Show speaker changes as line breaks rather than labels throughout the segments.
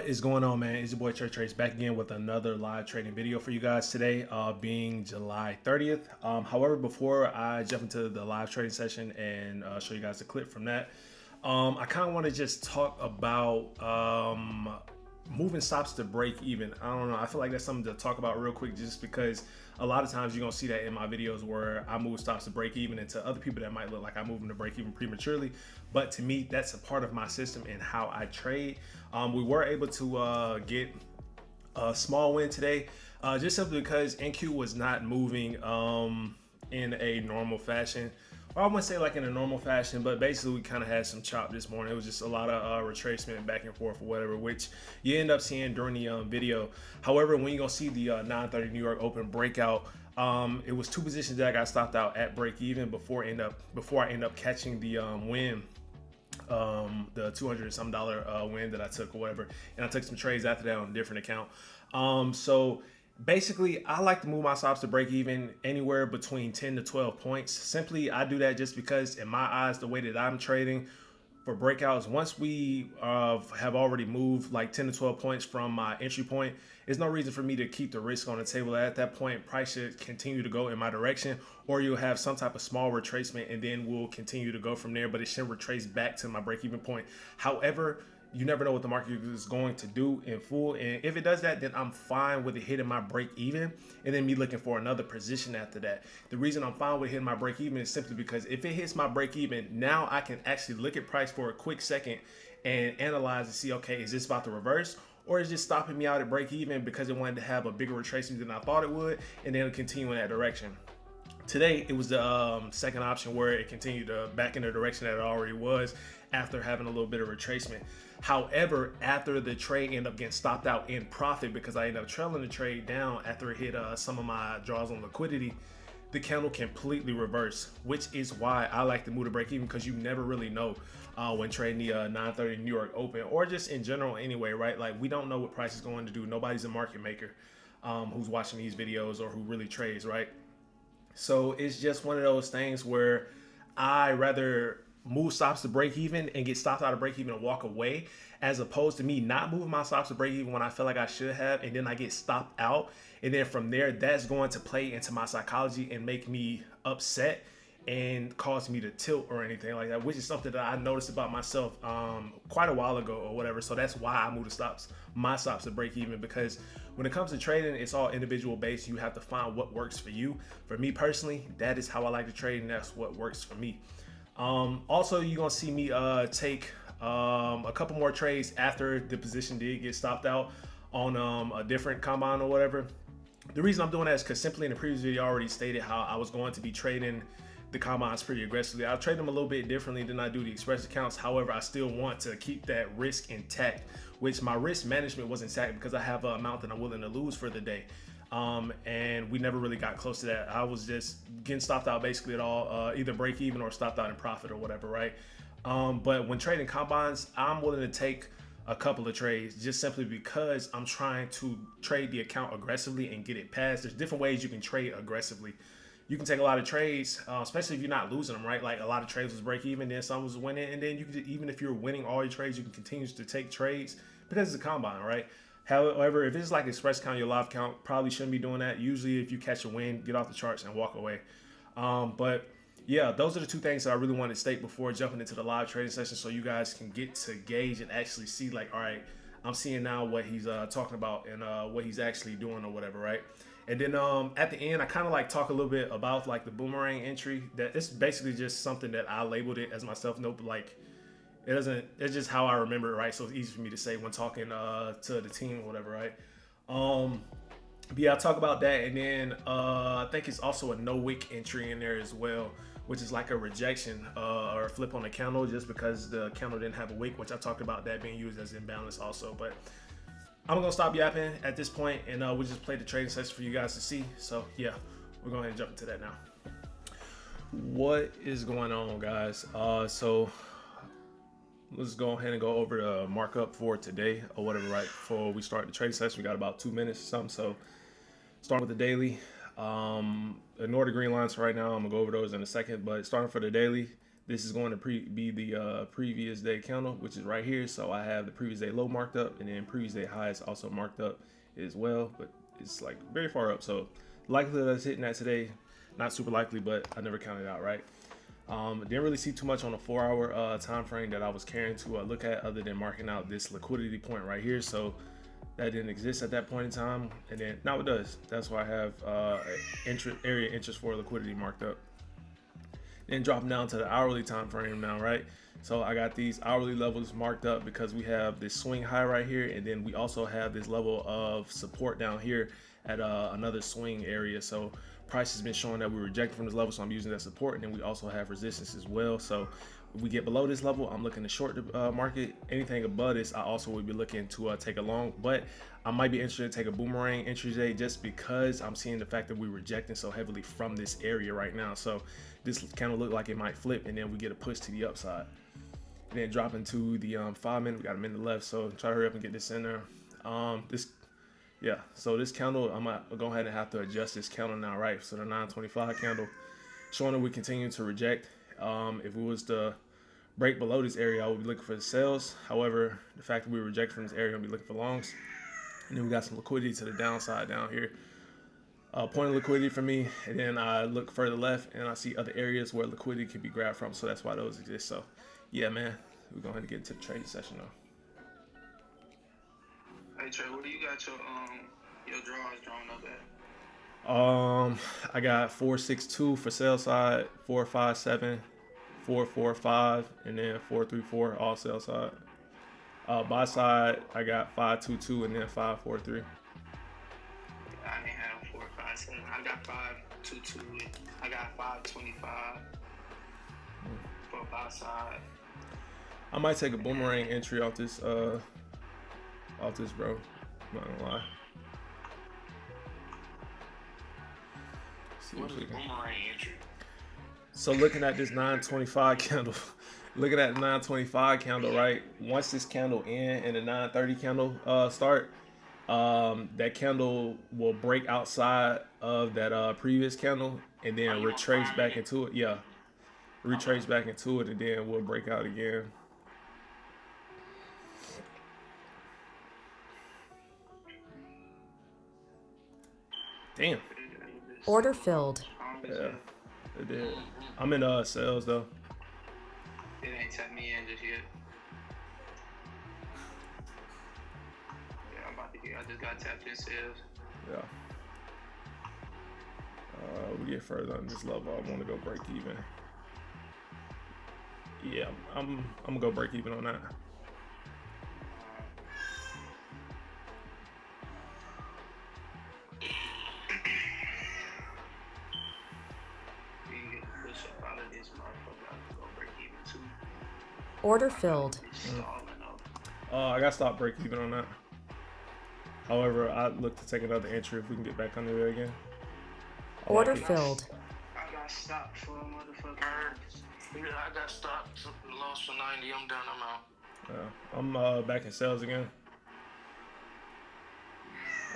is going on, man? It's your boy Tre.Trades back again with another live trading video for you guys today, being July 30th. However, before I jump into the live trading session and show you guys the clip from that, I kind of want to just talk about moving stops to break even. I don't know. I feel like that's something to talk about real quick, just because a lot of times you're gonna see that in my videos where I move stops to break even, and to other people that might look like I move them to break even prematurely. But to me, that's a part of my system and how I trade. We were able to get a small win today, just simply because NQ was not moving in a normal fashion. Well, I wouldn't say like in a normal fashion, but basically we kind of had some chop this morning. It was just a lot of retracement back and forth or whatever, which you end up seeing during the video. However, when you're gonna see the 9:30 New York Open breakout, it was two positions that I got stopped out at break even before I end up catching the win. The $200 some win that I took or whatever, and I took some trades after that on a different account. So basically, I like to move my stops to break even anywhere between 10 to 12 points. Simply, I do that just because in my eyes, the way that I'm trading for breakouts, once we have already moved like 10 to 12 points from my entry point, there's no reason for me to keep the risk on the table. At that point, price should continue to go in my direction, or you'll have some type of small retracement and then we'll continue to go from there, but it should retrace back to my break even point. However, you never know what the market is going to do in full, and if it does that, then I'm fine with it hitting my break even and then me looking for another position after that. The reason I'm fine with hitting my break even is simply because if it hits my break even, now I can actually look at price for a quick second and analyze and see, okay, is this about to reverse, or is just stopping me out at break even because it wanted to have a bigger retracement than I thought it would, and then continue in that direction. Today, it was the second option, where it continued back in the direction that it already was after having a little bit of retracement. However, after the trade ended up getting stopped out in profit because I ended up trailing the trade down after it hit some of my draws on liquidity, the candle completely reversed, which is why I like to move to break even, because you never really know when trading the 9:30 New York Open, or just in general anyway, right? Like, we don't know what price is going to do. Nobody's a market maker who's watching these videos or who really trades, right? So it's just one of those things where I rather move stops to break even and get stopped out of break even and walk away, as opposed to me not moving my stops to break even when I feel like I should have, and then I get stopped out, and then from there that's going to play into my psychology and make me upset and cause me to tilt or anything like that, which is something that I noticed about myself quite a while ago or whatever. So that's why I move my stops to break even, because when it comes to trading, it's all individual based. You have to find what works for you. For me personally, that is how I like to trade, and that's what works for me. Also, you're gonna see me take a couple more trades after the position did get stopped out on a different combine or whatever. The reason I'm doing that is because simply in the previous video I already stated how I was going to be trading the combines pretty aggressively. I'll trade them a little bit differently than I do the express accounts. However, I still want to keep that risk intact, which my risk management was intact because I have an amount that I'm willing to lose for the day. And we never really got close to that. I was just getting stopped out basically at all, either break even or stopped out in profit or whatever, right? But when trading combines, I'm willing to take a couple of trades just simply because I'm trying to trade the account aggressively and get it passed. There's different ways you can trade aggressively. You can take a lot of trades, especially if you're not losing them, right? Like, a lot of trades was break even, then some was winning, and then you can, even if you're winning all your trades, you can continue to take trades because it's a combine, right? However, if it's like express count, your live count, probably shouldn't be doing that. Usually, if you catch a win, get off the charts and walk away. But yeah, those are the two things that I really want to state before jumping into the live trading session, so you guys can get to gauge and actually see, like, all right, I'm seeing now what he's talking about and what he's actually doing or whatever, right? And then at the end, I kind of like talk a little bit about like the boomerang entry. That it's basically just something that I labeled it as myself. Nope, like, it doesn't. It's just how I remember it, right? So it's easy for me to say when talking to the team or whatever, right? But yeah, I'll talk about that, and then I think it's also a no wick entry in there as well, which is like a rejection or a flip on the candle just because the candle didn't have a wick, which I talked about that being used as imbalance also. But I'm gonna stop yapping at this point, and we'll just play the trading session for you guys to see. So yeah, we're going to jump into that now. What is going on, guys? So let's go ahead and go over the markup for today or whatever, right? Before we start the trading session, we got about 2 minutes or something. So starting with the daily, ignore the green lines right now. I'm gonna go over those in a second, but starting for the daily, This is going to be the previous day candle, which is right here. So I have the previous day low marked up, and then previous day high is also marked up as well, but it's like very far up. So likely that's hitting that today. Not super likely, but I never counted out, right? Didn't really see too much on a 4-hour time frame that I was caring to look at, other than marking out this liquidity point right here. So that didn't exist at that point in time, and then now it does. That's why I have area interest for liquidity marked up. Then dropping down to the hourly time frame now, right? So I got these hourly levels marked up because we have this swing high right here, and then we also have this level of support down here at another swing area. So price has been showing that we're rejecting from this level, so I'm using that support, and then we also have resistance as well. So if we get below this level, I'm looking to short the market. Anything above this, I also would be looking to take a long, but I might be interested to take a boomerang entry today just because I'm seeing the fact that we're rejecting so heavily from this area right now. So this kind of look like it might flip, and then we get a push to the upside. And then dropping to the 5 minute, we got a minute left, so try to hurry up and get this in there. So this candle, I'm gonna go ahead and have to adjust this candle now, right? So the 925 candle showing that we continue to reject. If we was to break below this area, I would be looking for the sales. However, the fact that we reject from this area, I'll be looking for longs. And then we got some liquidity to the downside down here. Point of liquidity for me, and then I look further left and I see other areas where liquidity can be grabbed from, so that's why those exist. So yeah, man, we're going to get into the trading session now.
Hey Trey, what do you got your draws drawn up at?
I got 462 for sell side, 457, 445, and then 434 all sell side. Buy side, I got 522 and then 543.
I didn't have 457. I got 522. I got 525 for buy side.
I might take a boomerang entry off this, bro. I'm not gonna lie.
What is a boomerang entry?
So looking at this 925 candle, looking at the 925 candle, right? Once this candle end and the 930 candle start, that candle will break outside of that previous candle and then retrace back into it. Yeah, retrace back into it, and then we'll break out again. Damn.
Order filled.
Yeah, it did. I'm in sales though.
It ain't tapped me in just yet. Yeah, I'm about to get. I just got tapped in sales.
Yeah. We get further on this level, I want to go break even. Yeah, I'm gonna go break even on that.
Order filled.
I got stop break even on that. However, I look to take another entry if we can get back under there again.
Order filled.
I got stopped for a motherfucker. I got stopped, lost for 90. I'm done. I'm out.
I'm back in sales again.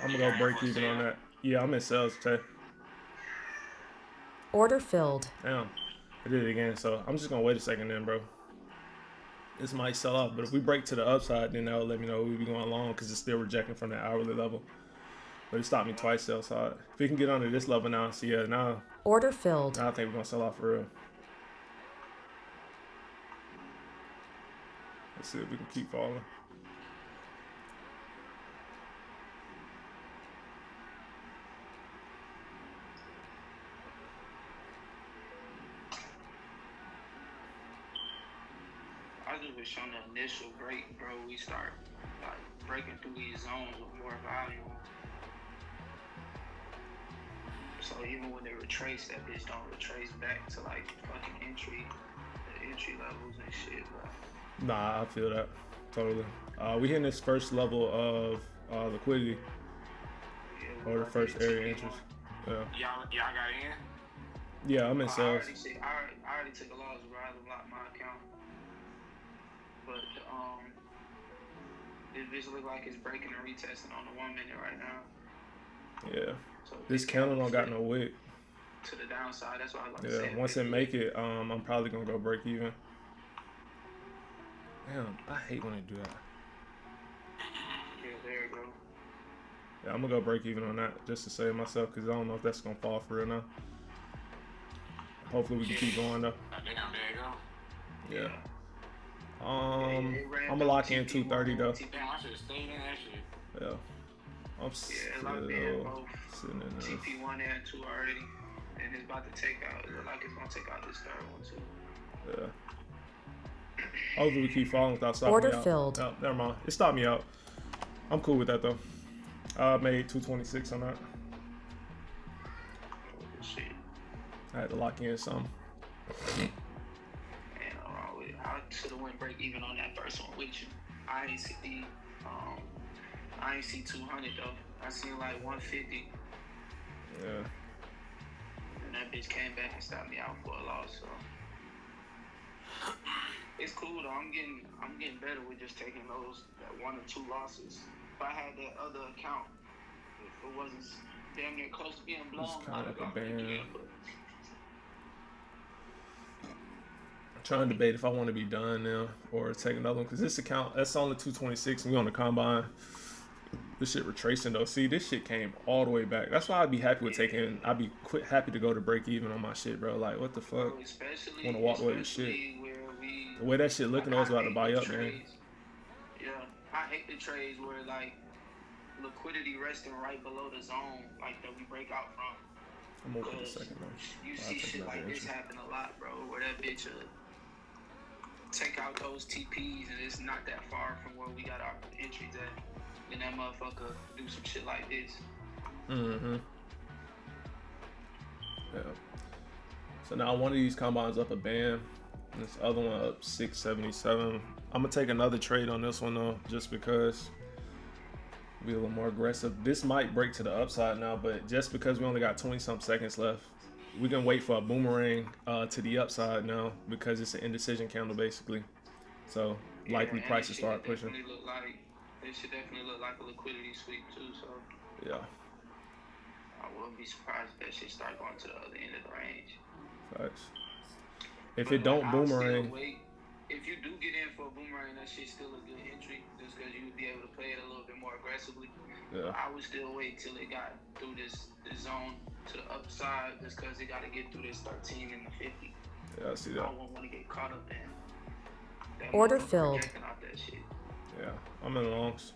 I'm gonna go break even on that. Yeah, I'm in sales today.
Order filled.
Damn, I did it again. So I'm just gonna wait a second then, bro. This might sell off, but if we break to the upside, then that will let me know we'll be going long because it's still rejecting from that hourly level. But it stopped me twice sell side. If we can get under this level now, see, yeah, now.
Order filled.
Now I think we're gonna sell off for real. Let's see if we can keep falling.
I just wish on the initial break, bro, we start like breaking through these zones with more volume. So even when they retrace, that bitch don't retrace back to like fucking the entry levels and shit, bro.
Nah, I feel that totally. We hitting this first level of liquidity, or the first area interest. Yeah.
Y'all got in?
Yeah, I'm in sales.
I already took a loss, bro. I locked my account. But this bitch look like it's breaking and retesting on the 1 minute right now.
Yeah. So this candle don't got no wick.
to the downside. That's what I was about to
Yeah,
say.
once it make it, I'm probably gonna go break even. Damn, I hate when they do that.
Yeah, there you go.
Yeah, I'm gonna go break even on that just to save myself because I don't know if that's gonna fall for real now. Hopefully we can keep going though.
There you go.
Yeah.
It ran
I'm gonna
through
lock in
TP1
230 though.
Damn, I should have stayed in that shit.
Yeah. I'm
Yeah, it locked in
still
both
sitting in this.
TP1 and 2 already. And it's about to take out. It look like it's going to take out this third one too.
Yeah. Hopefully we keep falling without stopping
Order
me out.
filled.
No, never mind. It stopped me out. I'm cool with that though. I made 226 on that.
Oh, shit.
I had to lock in some.
Man, I'm wrong with it. I should have went break even on that first one with you. I ain't see 200 though. I seen like 150.
Yeah.
And that bitch came back and stopped me out for a loss. So it's cool though. I'm getting better with just taking that 1 or 2 losses. If I had that other account, if it wasn't damn near close to being blown,
Just count
I'd
up
have
a
gone
band.
again, but
I'm trying to debate if I want to be done now or take another one because this account that's only 226 and we on the combine. This shit retracing though. See, this shit came all the way back. That's why I'd be happy with taking. I'd be happy to go to break even on my shit, bro. Like, what the fuck?
especially
Want to walk away with shit.
where we,
The way that shit looking, I was about to
hate
buy
the
up, man.
trades. Yeah, I hate the trades where like liquidity resting right below the zone, like that we break out from.
I'm over in a
Because
second though.
you
I'll
see
take
shit
another
like this
entry.
happen a lot, bro. Where that bitch take out those TPs and it's not that far from where we got our entries at. Then that motherfucker do some shit like this.
Mm-hmm. Yeah. So now one of these combines up a band, and this other one up 677. I'm gonna take another trade on this one though, just because be a little more aggressive. This might break to the upside now, but just because we only got 20-some seconds left, we can wait for a boomerang to the upside now because it's an indecision candle basically. So likely
and
prices start
It
pushing.
should definitely look like a liquidity sweep too. So
Yeah.
I wouldn't be surprised if that shit start going to the other end of the range.
Facts. If
But
it don't
I'll still
boomerang,
wait. If you do get in for a boomerang, that shit's still a good entry, just because you would be able to play it a little bit more aggressively.
yeah,
I would still wait till it got through this zone to the upside, just because it got to get through this 13 and the 50.
yeah, I see
I
that.
don't want to get caught up in that
Order
motherfucker
filled.
projecting out that shit.
Yeah, I'm in longs.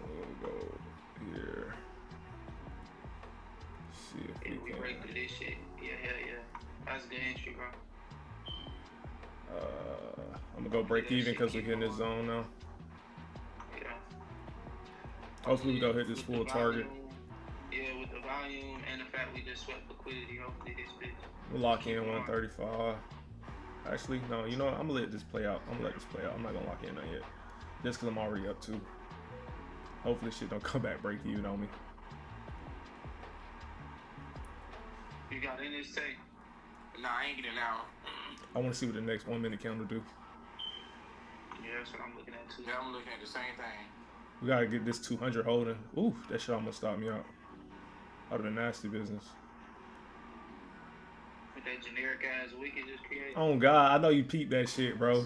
We'll go here. See if
Yeah,
we
we break
can.
through this shit. Yeah, hell yeah. That's a good entry, bro.
I'm gonna go break even because we're hitting this zone now.
Yeah.
Hopefully we go hit this
With the
full target.
volume, yeah, with the volume and the fact we just swept liquidity, hopefully this bitch.
We'll lock in 135. Actually, no, you know what? I'm gonna let this play out. I'm not gonna lock in on yet. Just because I'm already up 2. Hopefully shit don't come back break even on me.
You got in this tape.
Nah, I ain't getting out.
I want to see what the next 1 minute candle do.
Yeah, that's what I'm looking at too.
Yeah, I'm looking at the same thing.
We gotta get this 200 holding. Ooh, that shit almost stopped me out. That'd have been nasty business.
With that generic ass wicked just created.
Oh God, I know you peeped that shit, bro.
Bro,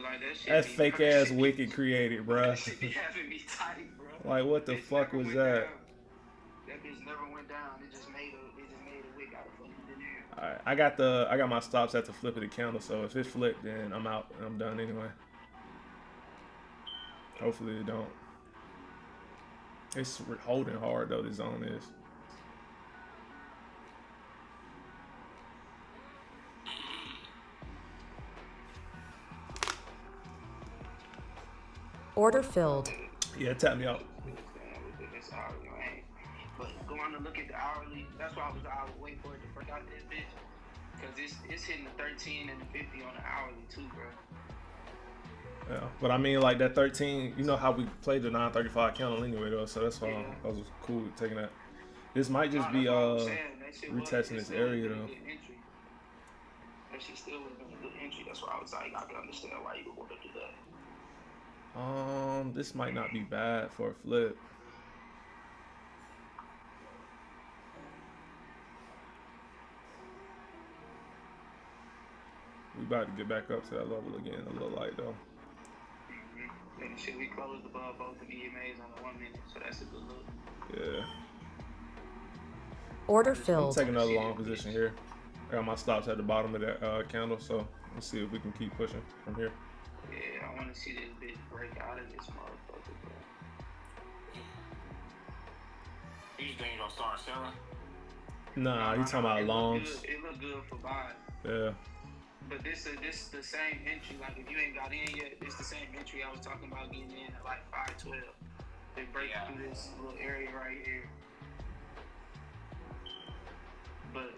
like that shit.
That
be-
fake
that
ass
shit be-
wicked created, bro.
That shit be having me tight, bro.
Like what the
Bitch
fuck
never
was
went
that?
down. That bitch never went down. It just made a wick out of fucking thin air.
Alright, I got my stops at the flip of the candle, so if it flipped, then I'm out and I'm done anyway. Hopefully it don't. It's holding hard though, this zone is.
Order filled.
Yeah, tap me out.
This hourly range. But going to look at the hourly, that's why I would wait for it to break out this bitch. Because it's hitting the 13 and the 50 on the hourly too, bro.
Yeah, but I mean like that 13, you know how we played the 935 candle anyway though, so that's why I was cool with taking that. This might just be retesting this area though.
That shit still would have been a good entry. That's why I was like, I can understand why you would want to do that.
This might not be bad for a flip. about to get back up to that level again. A little light though.
And shit, we closed above both of EMAs on the 1 minute, so that's a good look.
Yeah.
Order
I'm
filled.
taking another long position here. I got my stops at the bottom of that candle, so let's see if we can keep pushing from here.
Yeah, I want to see this bitch break out of this motherfucker, bro.
You think you gonna start selling?
Nah, you talking about longs?
It look good for buying.
Yeah.
But this is the same entry. Like if you ain't got in yet, this the same entry I was talking about getting in at like 512. They break through this little area right here. But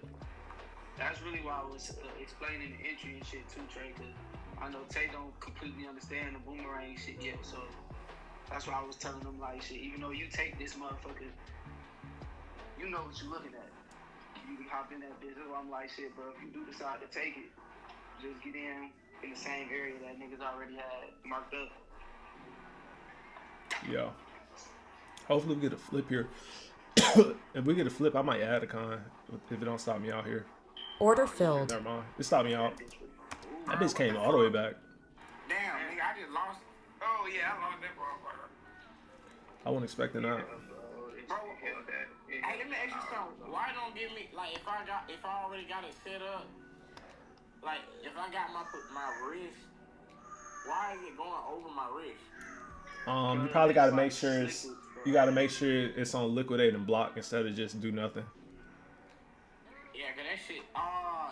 that's really why I was explaining the entry and shit too, Trey. Cause I know Tay don't completely understand the boomerang shit yet, so that's why I was telling them like shit. Even though you take this motherfucker, you know what you're looking at. You can hop in that bitch. So I'm like shit, bro. If you do decide to take it, just get in the same area that niggas already had marked up.
Yeah. Hopefully we get a flip here. If we get a flip, I might add a con if it don't stop me out here.
Order filled.
Never mind. It stopped me out. That bitch came all the way back.
Damn, nigga, I just lost. Oh yeah, I lost that motherfucker.
I wasn't expecting that.
Bro, hey, let me ask you something. Why don't give me like if I already got it set up? Like if I got my wrist, why is it going over my wrist?
You probably gotta make sure it's on liquidate and block instead of just do nothing.
Yeah, cause that shit.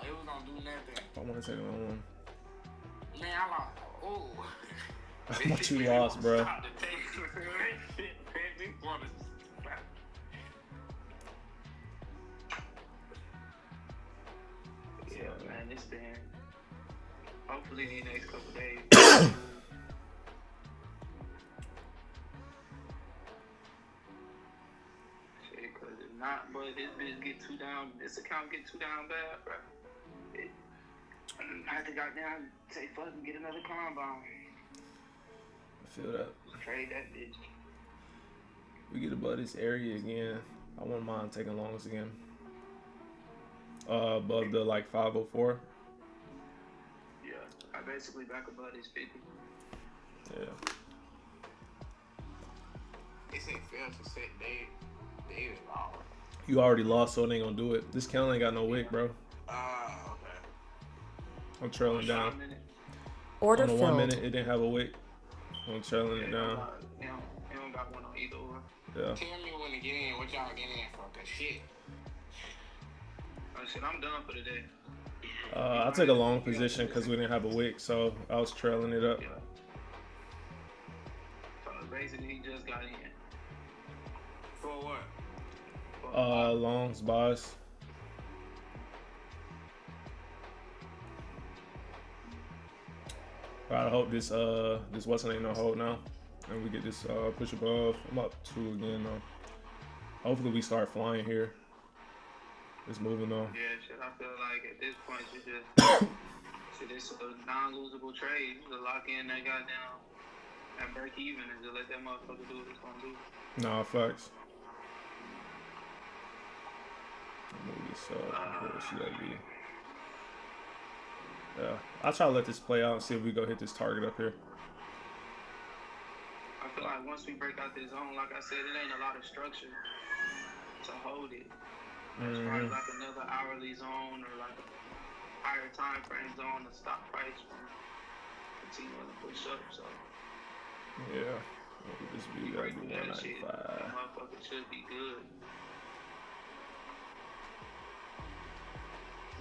It was gonna do nothing.
I want to take it on one.
Man, I lost. Oh.
How much you lost, bro?
Stop the tape. This one is-
Yeah, man, it's been hopefully these next couple days. Shit, cause if not, boy, this bitch get too down. This account get too down bad, bro. I had to goddamn say fuck and get another combine.
I feel that.
Trade that bitch.
We get above this area again. I wouldn't mind taking longs again. Above the like 504.
Yeah, I basically back above this 50.
Yeah.
It said fail to set David law.
You already lost, so it ain't gonna do it. This count ain't got no wick, bro.
Okay.
I'm trailing down.
Order
On the 1 minute,
filled.
it didn't have a wick. I'm trailing it down.
He don't got one on either or.
Yeah.
Tell me when to get in. What y'all get in for? Cause shit.
Oh shit, I'm done for the day.
I took a long position because we didn't have a wick, so I was trailing it up.
Yeah. So basically, he just got in.
For what?
Longs, buys. I hope this Wesson ain't no hold now, and we get this push above. I'm up 2 again though. Hopefully we start flying here. It's moving on.
Yeah, shit. I feel like at this point, you just shit. It's a non-losable trade. You just lock in that goddamn and break even and just let that motherfucker do what it's gonna do.
Nah, facts. Move this where should that be? Yeah, I'll try to let this play out and see if we go hit this target up here.
I feel like once we break out this zone, like I said, it ain't a lot of structure to hold it. It's probably like another hourly zone or like a higher time frame zone to stop price from continuing to push up. So
Yeah, what would this be? Gotta be
that shit,
195.
that motherfucker should be good.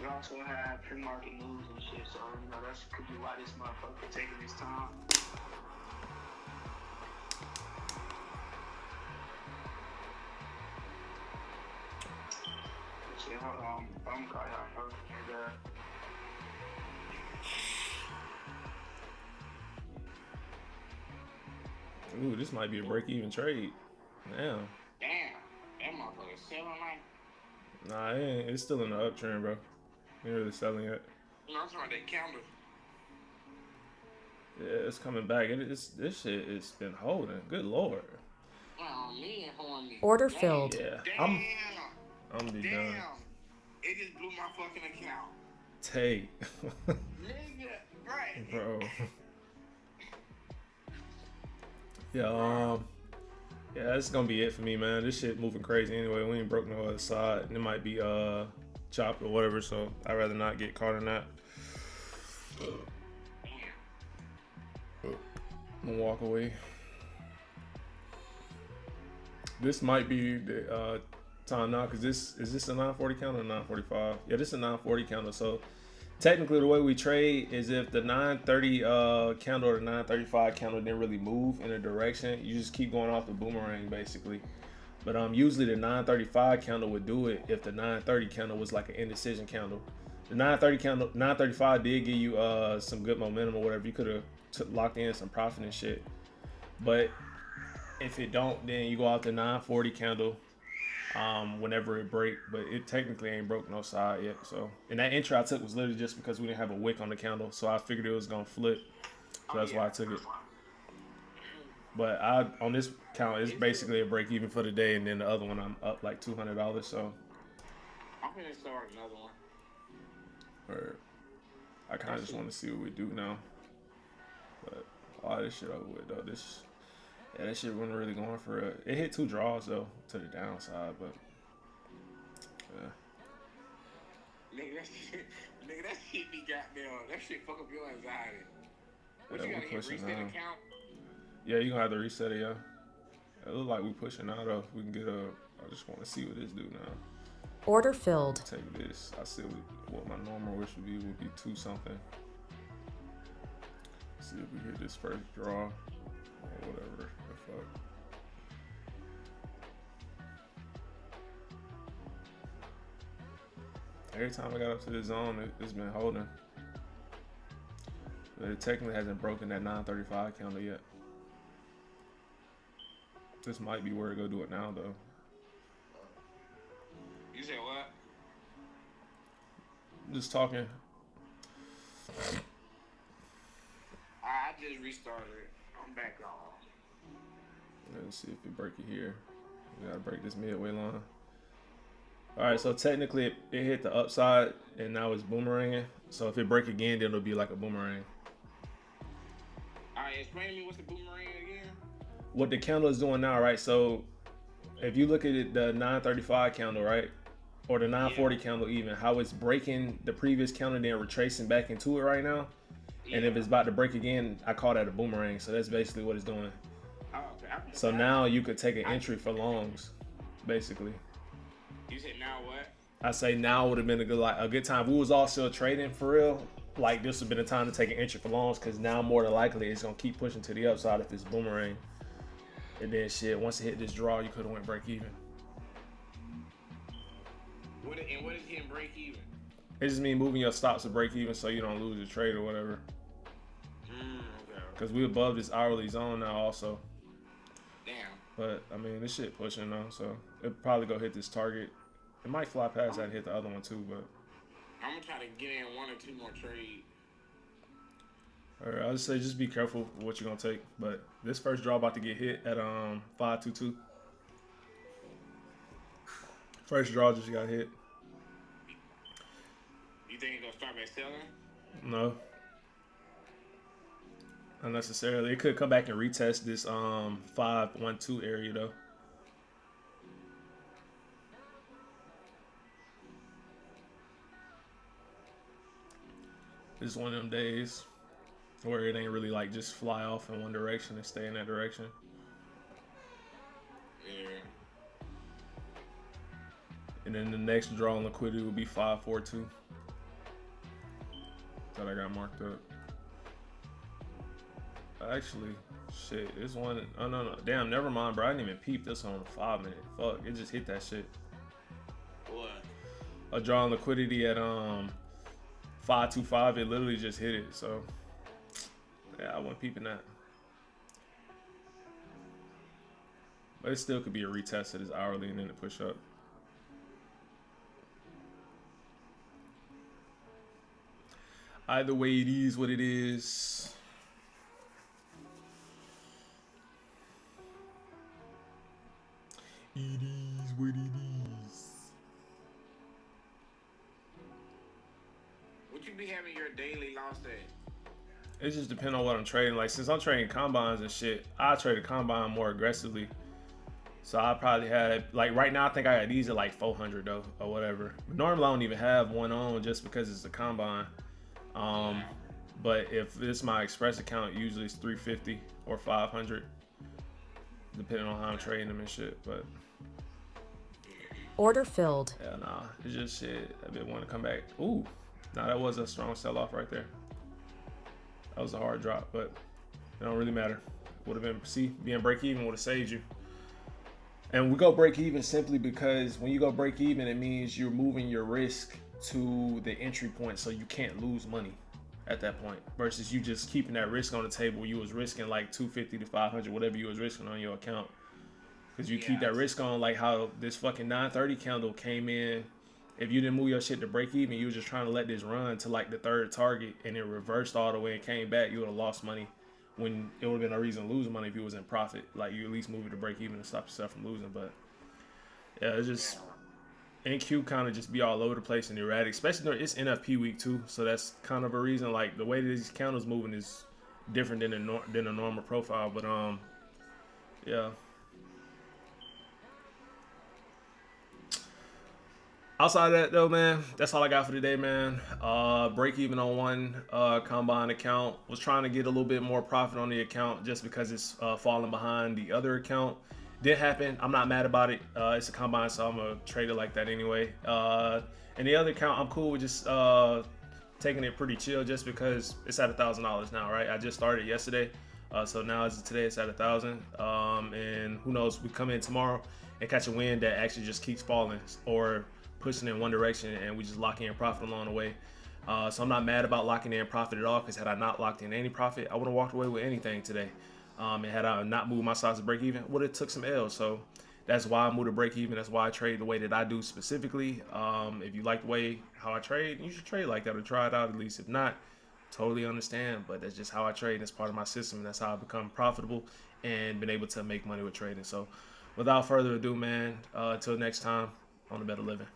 We also have pre-market moves and shit, so you know that could be why this motherfucker taking his time. Shit, hold on, I'm caught out.
Ooh, this might be a break-even trade. Damn.
Damn. That motherfucker selling like.
Nah, it ain't. It's still in the uptrend, bro. Ain't really selling yet.
No, I'm talking about that counter.
Yeah, it's coming back. This shit has been holding. Good lord.
Oh, me and horny.
Order
Damn.
filled.
Yeah,
Damn.
I'm be
Damn.
done.
It just blew my fucking account.
Tay.
Nigga.
Bro. Yeah, yeah, that's gonna be it for me, man. This shit moving crazy anyway. We ain't broke no other side. It might be chopped or whatever, so I'd rather not get caught in that. I'm gonna walk away. This might be the time now, because this is this a 940 count or 945? Yeah, this is a 940 counter. So technically, the way we trade is if the 930 candle or the 935 candle didn't really move in a direction, you just keep going off the boomerang basically. But usually the 935 candle would do it if the 930 candle was like an indecision candle. The 930 candle, 935 did give you some good momentum or whatever. You could have locked in some profit and shit. But if it don't, then you go out the 940 candle whenever it break. But it technically ain't broke no side yet. So, and that entry I took was literally just because we didn't have a wick on the candle, so I figured it was gonna flip. So that's why I took it. But on this count, it's basically a break even for the day, and then the other one I'm up like $200. So
I'm gonna start another one.
Or I kind of just want to see what we do now. But all this shit over with though. Yeah, that shit wasn't really going for it. It hit 2 draws though to the downside, but yeah.
Nigga, that shit be goddamn. That shit fuck up your anxiety. What
Yeah,
you gotta hit reset
now.
account?
Yeah, you gonna have to reset it, yeah. It look like we pushing out though. We can get a. I just want to see what this do now.
Order filled.
Take this. I said what my normal wish would be 2 something. See if we hit this first draw or whatever the fuck. Every time I got up to this zone, it's been holding. But it technically hasn't broken that 935 candle yet. This might be where to go do it now, though.
You said what?
I'm just talking.
I just restarted. I'm back on.
Let's see if we break it here. We gotta break this midway line. All right, so technically it hit the upside and now it's boomeranging. So if it break again, then it'll be like a boomerang.
All right, explain to me what's the boomerang again?
What the candle is doing now, right? So if you look at it, the 935 candle, right? Or the 940 candle even, how it's breaking the previous candle, then retracing back into it right now. Yeah. And if it's about to break again, I call that a boomerang. So that's basically what it's doing.
Oh, okay.
So now you could take an entry for longs, basically.
You said now what?
I say now would have been a good time. If we was all still trading for real, like this would have been a time to take an entry for longs, because now more than likely it's gonna keep pushing to the upside if it's boomerang. And then shit, once it hit this draw, you could have went break even.
What is hitting break even?
It just means moving your stops to break even so you don't lose your trade or whatever.
Okay.
Because we above this hourly zone now also.
Damn.
But I mean, this shit pushing though, so it'll probably go hit this target. It might fly past that and hit the other one too, but
I'm gonna try to get in 1 or 2 more trades.
Alright, I'll just say just be careful with what you're gonna take. But this first draw about to get hit at 522. First draw just got hit.
You think it's gonna start by selling?
No. Not necessarily. It could come back and retest this 512 area though. This is one of them days where it ain't really like just fly off in one direction and stay in that direction.
Yeah.
And then the next draw on liquidity will be 542. That I got marked up. Actually, shit, it's one. Oh no, damn, never mind, bro. I didn't even peep this on the 5 minute. Fuck, it just hit that shit.
What?
A draw on liquidity at 525. It literally just hit it. So yeah, I wasn't peeping that. But it still could be a retest of this hourly and then a push up. Either way, it is what it is. It is what it is.
Would you be having your daily loss
It just depends on what I'm trading. Like since I'm trading combines and shit, I trade a combine more aggressively. So I probably had like right now I think I got these at like 400 though or whatever. But normally I don't even have one on just because it's a combine. Um, but if it's my Express account, usually it's 350 or 500, depending on how I'm trading them and shit. But
Order filled.
yeah, nah, it's just shit. I didn't want to come back. Ooh, nah, that was a strong sell off right there. That was a hard drop, but it don't really matter. Would have been being break even would have saved you. And we go break even simply because when you go break even, it means you're moving your risk to the entry point, so you can't lose money at that point. Versus you just keeping that risk on the table. You was risking like 250 to 500, whatever you was risking on your account, because you keep that risk on. Like how this fucking 930 candle came in. If you didn't move your shit to break even, you were just trying to let this run to like the third target, and it reversed all the way and came back. You would have lost money. When it would have been a reason to lose money if you was in profit. Like you at least move it to break even and stop yourself from losing. But yeah, it's just NQ kind of just be all over the place and erratic, especially during it's NFP week too. So that's kind of a reason. Like the way that these candles moving is different than a normal profile. But yeah. Outside of that though, man, that's all I got for today, man. Break even on one combine account. Was trying to get a little bit more profit on the account just because it's falling behind the other account. Did happen. I'm not mad about it. It's a combine, so I'm gonna trade it like that anyway. And the other account, I'm cool with just taking it pretty chill just because it's at $1,000 now, right? I just started yesterday, so now as of today, it's at 1,000. And who knows? We come in tomorrow and catch a wind that actually just keeps falling, or pushing in one direction, and we just lock in profit along the way. So I'm not mad about locking in profit at all, because had I not locked in any profit, I would have walked away with anything today. And had I not moved my stocks to break even, would have took some L's. So that's why I moved to break even. That's why I trade the way that I do specifically. If you like the way how I trade, you should trade like that or try it out at least. If not, totally understand. But that's just how I trade. That's part of my system. And that's how I become profitable and been able to make money with trading. So without further ado, man, until next time, on the Better Living.